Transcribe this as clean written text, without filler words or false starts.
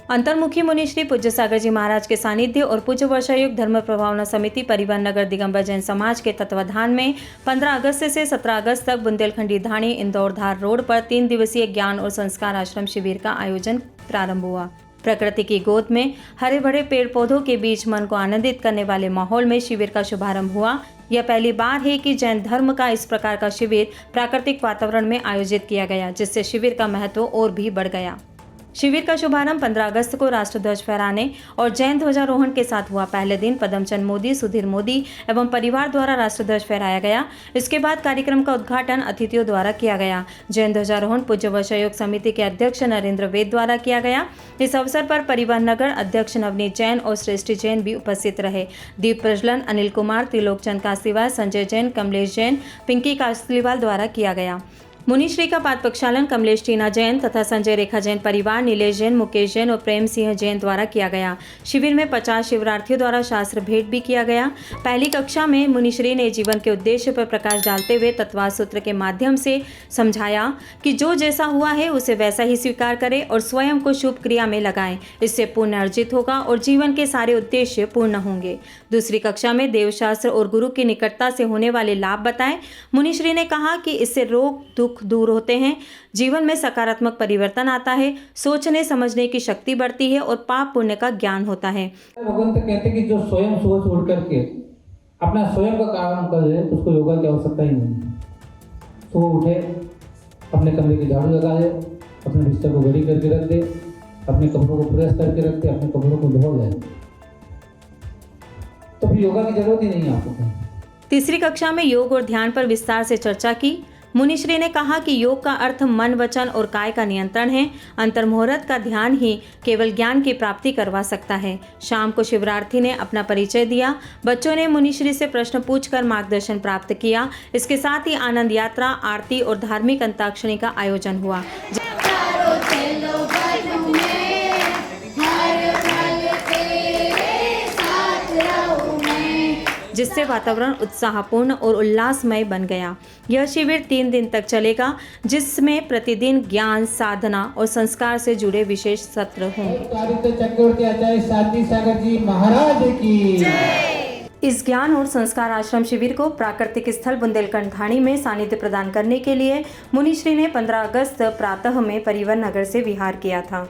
अंतर्मुखी मुनि श्री पूज्य सागर जी महाराज के सानिध्य और पूज्य वर्षायुक्त धर्म प्रभावना समिति परिवहन नगर दिगंबर जैन समाज के तत्वाधान में 15 अगस्त से 17 अगस्त तक बुंदेलखंडी धाणी इंदौर धार रोड पर 3 दिवसीय ज्ञान और संस्कार आश्रम शिविर का आयोजन प्रारंभ हुआ। प्रकृति की गोद में हरे भरे पेड़ पौधों के बीच मन को आनंदित करने वाले माहौल में शिविर का शुभारंभ हुआ। यह पहली बार है कि जैन धर्म का इस प्रकार का शिविर प्राकृतिक वातावरण में आयोजित किया गया, जिससे शिविर का महत्व और भी बढ़ गया। शिविर का शुभारंभ 15 अगस्त को राष्ट्रध्वज फहराने और जैन ध्वजारोहण के साथ हुआ। पहले दिन पदमचंद मोदी, सुधीर मोदी एवं परिवार द्वारा राष्ट्रध्वज फहराया गया। इसके बाद कार्यक्रम का उद्घाटन अतिथियों द्वारा किया गया। जैन ध्वजारोहण पूज्य वर्षायुक्त समिति के अध्यक्ष नरेंद्र वेद द्वारा किया गया। इस अवसर पर परिवहन नगर अध्यक्ष नवनीत जैन और श्रेष्ठी जैन भी उपस्थित रहे। दीप प्रज्वलन अनिल कुमार, त्रिलोक चंद कास्लीवाल, संजय जैन, कमलेश जैन, पिंकी कास्लीवाल द्वारा किया गया। मुनिश्री का पाद प्रक्षालन कमलेश टीना जैन तथा संजय रेखा जैन परिवार, नीलेश जैन, मुकेश जैन और प्रेम सिंह जैन द्वारा किया गया। शिविर में 50 शिविरार्थियों द्वारा शास्त्र भेंट भी किया गया। पहली कक्षा में मुनिश्री ने जीवन के उद्देश्य पर प्रकाश डालते हुए तत्वाद सूत्र के माध्यम से समझाया कि जो जैसा हुआ है उसे वैसा ही स्वीकार करें और स्वयं को शुभ क्रिया में लगाएं। इससे पुण्य अर्जित होगा और जीवन के सारे उद्देश्य पूर्ण होंगे। दूसरी कक्षा में देवशास्त्र और गुरु की निकटता से होने वाले लाभ बताएं। मुनिश्री ने कहा कि इससे रोग दुख दूर होते हैं, जीवन में सकारात्मक परिवर्तन आता है, सोचने समझने की शक्ति बढ़ती है और पाप पुण्य का ज्ञान होता है। भगवान तो कहते कि जो स्वयं सुबह उठ करके अपना स्वयं का काम कर ले उसको योगा की आवश्यकता ही नहीं। सुबह उठे, अपने कमरे की झाड़ू लगा ले, अपने बिस्तर को घड़ी करके रख दे, अपने कपड़ों को प्रेस करके रख दे, अपने कपड़ों को धो ले, तो फिर योगा की जरूरत ही नहीं है आपको। तीसरी कक्षा में योग और ध्यान पर विस्तार से चर्चा की। मुनिश्री ने कहा कि योग का अर्थ मन, वचन और काय का नियंत्रण है। अंतर्मुहूर्त का ध्यान ही केवल ज्ञान की प्राप्ति करवा सकता है। शाम को शिविरार्थी ने अपना परिचय दिया। बच्चों ने मुनिश्री से प्रश्न पूछकर मार्गदर्शन प्राप्त किया। इसके साथ ही आनंद यात्रा, आरती और धार्मिक अंताक्षरी का आयोजन हुआ, जिससे वातावरण उत्साहपूर्ण और उल्लासमय बन गया। यह शिविर 3 दिन तक चलेगा, जिसमें प्रतिदिन ज्ञान, साधना और संस्कार से जुड़े विशेष सत्र होंगे। सागर जी महाराज की। इस ज्ञान और संस्कार आश्रम शिविर को प्राकृतिक स्थल बुंदेलखंड धाणी में सानिध्य प्रदान करने के लिए मुनिश्री ने 15 अगस्त प्रातः में परिवहन नगर से विहार किया था।